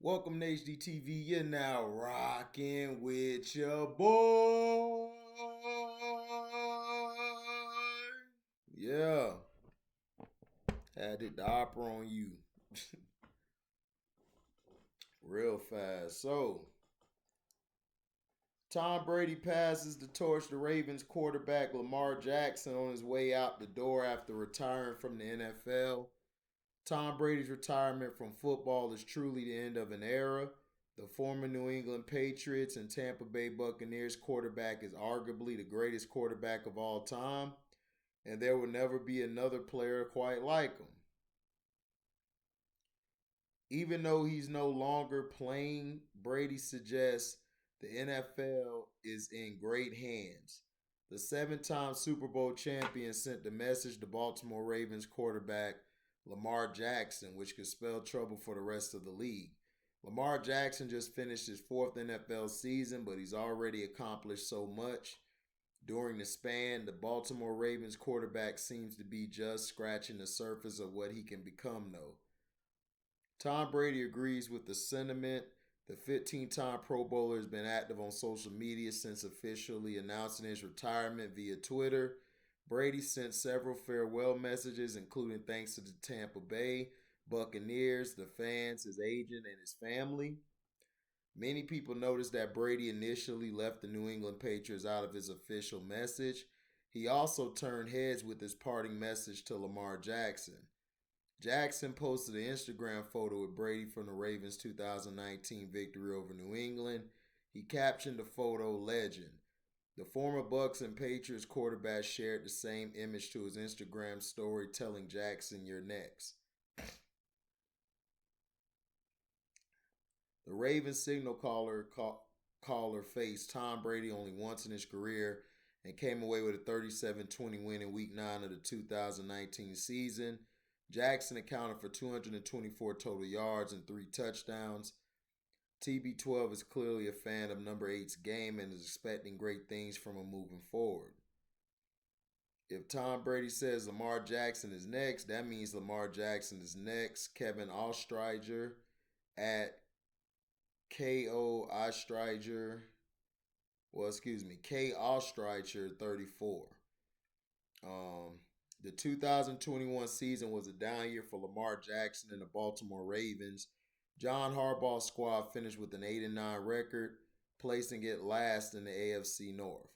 Welcome to HDTV. You're now rocking with your boy. Yeah, had it the opera on you real fast. So, Tom Brady passes the torch to Ravens quarterback Lamar Jackson on his way out the door after retiring from the NFL. Tom Brady's retirement from football is truly the end of an era. The former New England Patriots and Tampa Bay Buccaneers quarterback is arguably the greatest quarterback of all time, and there will never be another player quite like him. Even though he's no longer playing, Brady suggests the NFL is in great hands. The 7 time Super Bowl champion sent the message to Baltimore Ravens quarterback Lamar Jackson, which could spell trouble for the rest of the league. Lamar Jackson just finished his 4th NFL season, but he's already accomplished so much. During the span, the Baltimore Ravens quarterback seems to be just scratching the surface of what he can become, though. Tom Brady agrees with the sentiment. The 15-time Pro Bowler has been active on social media since officially announcing his retirement via Twitter. Brady sent several farewell messages, including thanks to the Tampa Bay Buccaneers, the fans, his agent, and his family. Many people noticed that Brady initially left the New England Patriots out of his official message. He also turned heads with his parting message to Lamar Jackson. Jackson posted an Instagram photo with Brady from the Ravens' 2019 victory over New England. He captioned the photo "Legend." The former Bucks and Patriots quarterback shared the same image to his Instagram story, telling Jackson, "You're next." The Ravens signal caller faced Tom Brady only once in his career and came away with a 37-20 win in Week 9 of the 2019 season. Jackson accounted for 224 total yards and 3 touchdowns. TB12 is clearly a fan of number 8's game and is expecting great things from him moving forward. If Tom Brady says Lamar Jackson is next, that means Lamar Jackson is next. Kevin Ostriger at KO Ostriger, K Ostriger 34. The 2021 season was a down year for Lamar Jackson and the Baltimore Ravens. John Harbaugh's squad finished with an 8-9 record, placing it last in the AFC North.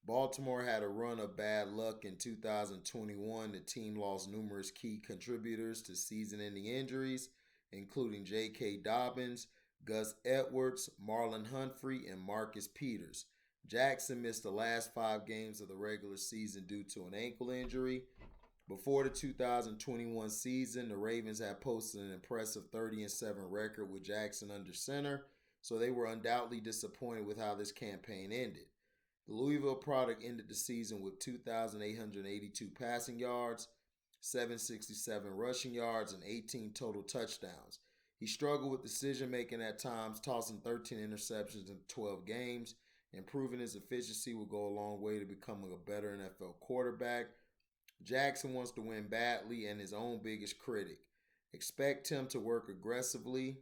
Baltimore had a run of bad luck in 2021. The team lost numerous key contributors to season-ending injuries, including J.K. Dobbins, Gus Edwards, Marlon Humphrey, and Marcus Peters. Jackson missed the last 5 games of the regular season due to an ankle injury. Before the 2021 season, the Ravens had posted an impressive 30-7 record with Jackson under center, so they were undoubtedly disappointed with how this campaign ended. The Louisville product ended the season with 2,882 passing yards, 767 rushing yards, and 18 total touchdowns. He struggled with decision-making at times, tossing 13 interceptions in 12 games. Improving his efficiency will go a long way to becoming a better NFL quarterback. Jackson wants to win badly and his own biggest critic. Expect him to work aggressively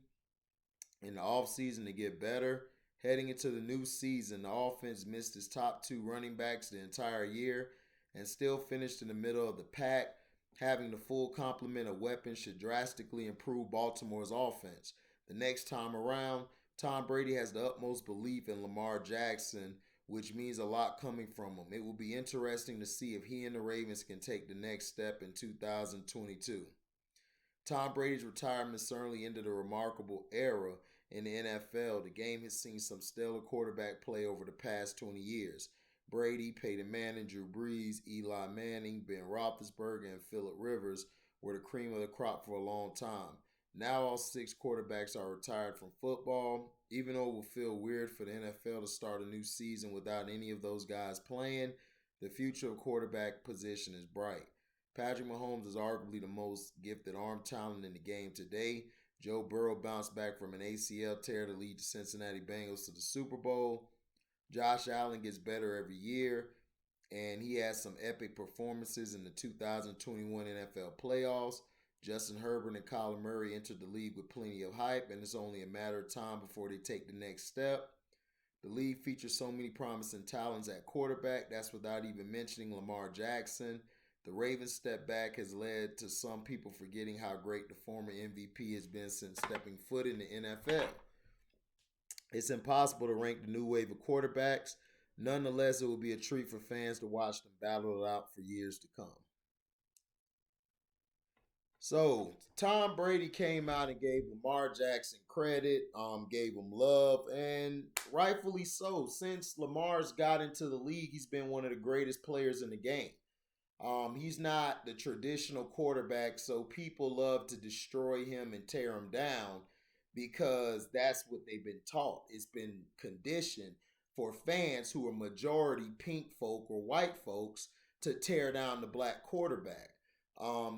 in the offseason to get better. Heading into the new season, the offense missed its top 2 running backs the entire year and still finished in the middle of the pack. Having the full complement of weapons should drastically improve Baltimore's offense. The next time around, Tom Brady has the utmost belief in Lamar Jackson, which means a lot coming from him. It will be interesting to see if he and the Ravens can take the next step in 2022. Tom Brady's retirement certainly ended a remarkable era in the NFL. The game has seen some stellar quarterback play over the past 20 years. Brady, Peyton Manning, Drew Brees, Eli Manning, Ben Roethlisberger, and Phillip Rivers were the cream of the crop for a long time. Now all 6 quarterbacks are retired from football. Even though it will feel weird for the NFL to start a new season without any of those guys playing, the future of quarterback position is bright. Patrick Mahomes is arguably the most gifted arm talent in the game today. Joe Burrow bounced back from an ACL tear to lead the Cincinnati Bengals to the Super Bowl. Josh Allen gets better every year, and he has some epic performances in the 2021 NFL playoffs. Justin Herbert and Kyler Murray entered the league with plenty of hype, and it's only a matter of time before they take the next step. The league features so many promising talents at quarterback. That's without even mentioning Lamar Jackson. The Ravens' step back has led to some people forgetting how great the former MVP has been since stepping foot in the NFL. It's impossible to rank the new wave of quarterbacks. Nonetheless, it will be a treat for fans to watch them battle it out for years to come. So Tom Brady came out and gave Lamar Jackson credit, gave him love, and rightfully so. Since Lamar's got into the league, he's been one of the greatest players in the game. He's not the traditional quarterback, so people love to destroy him and tear him down because that's what they've been taught. It's been conditioned for fans who are majority pink folk or white folks to tear down the black quarterback.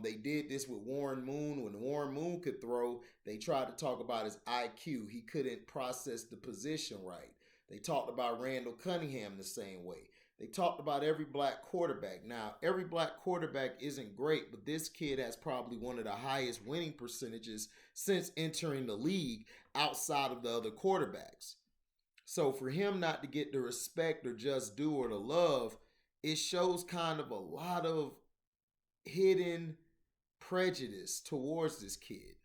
They did this with Warren Moon. When Warren Moon could throw, they tried to talk about his IQ. He couldn't process the position right. They talked about Randall Cunningham the same way. They talked about every black quarterback. Now, every black quarterback isn't great, but this kid has probably one of the highest winning percentages since entering the league outside of the other quarterbacks. So for him not to get the respect or just due or the love, it shows kind of a lot of hidden prejudice towards this kid.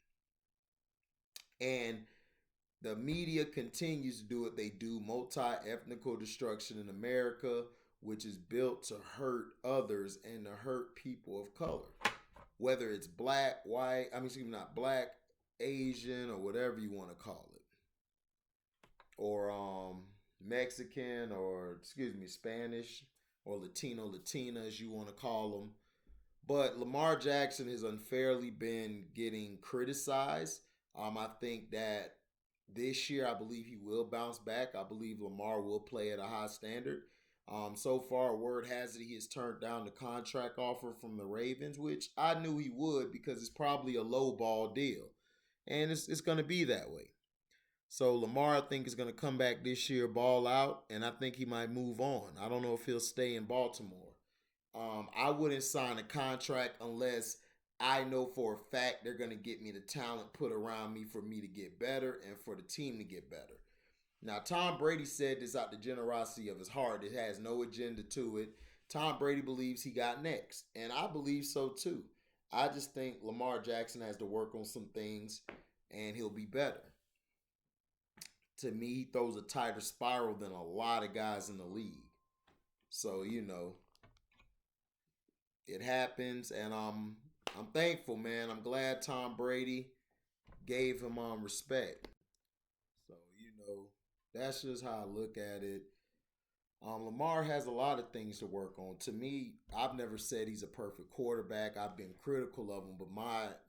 And the media continues to do what they do, multi-ethnical destruction in America, which is built to hurt others and to hurt people of color. Whether it's black, white, not black, Asian, or whatever you want to call it. Or Mexican, or Spanish, or Latino, Latina, as you want to call them. But Lamar Jackson has unfairly been getting criticized. I think that this year, I believe he will bounce back. I believe Lamar will play at a high standard. So far, word has it he has turned down the contract offer from the Ravens, which I knew he would because it's probably a low ball deal. And it's going to be that way. So Lamar, I think, is going to come back this year, ball out, and I think he might move on. I don't know if he'll stay in Baltimore. I wouldn't sign a contract unless I know for a fact they're going to get me the talent put around me for me to get better and for the team to get better. Now, Tom Brady said this out the generosity of his heart. It has no agenda to it. Tom Brady believes he got next, and I believe so too. I just think Lamar Jackson has to work on some things, and he'll be better. To me, he throws a tighter spiral than a lot of guys in the league. So, it happens, and I'm thankful, man. I'm glad Tom Brady gave him respect. So, that's just how I look at it. Lamar has a lot of things to work on. To me, I've never said he's a perfect quarterback. I've been critical of him, but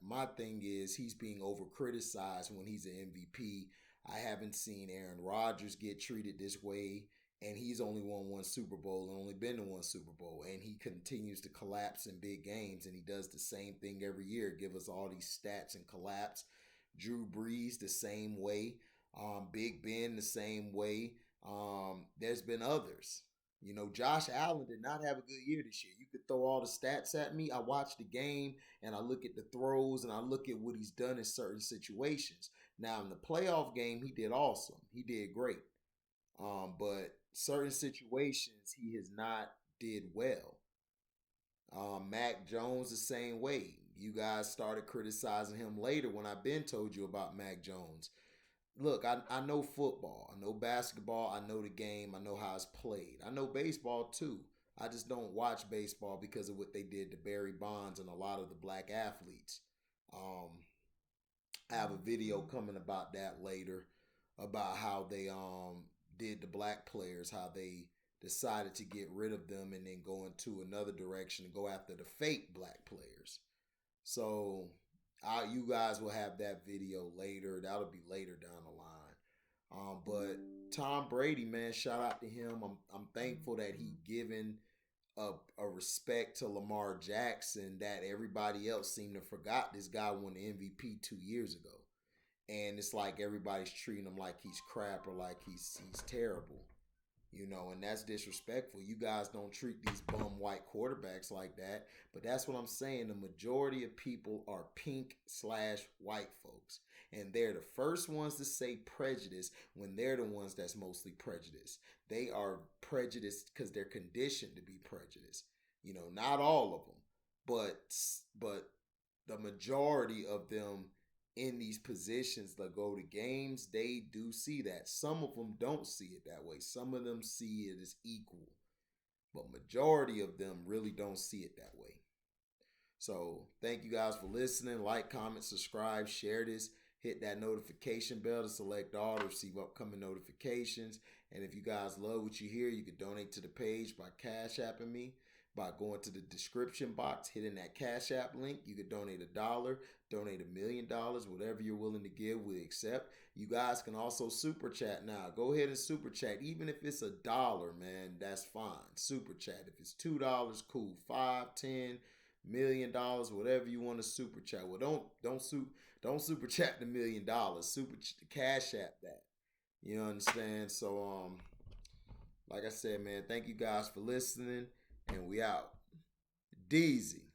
my thing is he's being over criticized when he's an MVP. I haven't seen Aaron Rodgers get treated this way, and he's only won one Super Bowl and only been to one Super Bowl, and he continues to collapse in big games, and he does the same thing every year, give us all these stats and collapse. Drew Brees the same way, Big Ben the same way. There's been others. Josh Allen did not have a good year this year. You could throw all the stats at me. I watch the game and I look at the throws and I look at what he's done in certain situations. Now, in the playoff game, he did awesome. He did great. But certain situations, he has not did well. Mac Jones the same way. You guys started criticizing him later when I've been told you about Mac Jones. Look, I know football. I know basketball. I know the game. I know how it's played. I know baseball too. I just don't watch baseball because of what they did to Barry Bonds and a lot of the black athletes. I have a video coming about that later about how they did the black players, how they decided to get rid of them and then go into another direction and go after the fake black players. So you guys will have that video later. That'll be later down the line. But Tom Brady, man, shout out to him. I'm thankful that he given a respect to Lamar Jackson that everybody else seemed to forgot. This guy won the MVP 2 years ago. And it's like everybody's treating him like he's crap or like he's terrible. And that's disrespectful. You guys don't treat these bum white quarterbacks like that. But that's what I'm saying. The majority of people are pink/white folks. And they're the first ones to say prejudice when they're the ones that's mostly prejudiced. They are prejudiced because they're conditioned to be prejudiced. Not all of them, but the majority of them in these positions that go to games, they do see that. Some of them don't see it that way. Some of them see it as equal, but majority of them really don't see it that way. So thank you guys for listening. Like, comment, subscribe, share this. Hit that notification bell to select all to receive upcoming notifications. And if you guys love what you hear, you can donate to the page by Cash Apping me. By going to the description box, hitting that Cash App link. You could donate $1, donate $1 million, whatever you're willing to give, we accept. You guys can also super chat now. Go ahead and super chat. Even if it's $1, man, that's fine. Super chat. If it's $2, cool. 5, 10, $1 million, whatever you want to super chat. Well, don't super chat the $1 million. Super Cash App that. You understand? So like I said, man, thank you guys for listening. And we out. Deezy.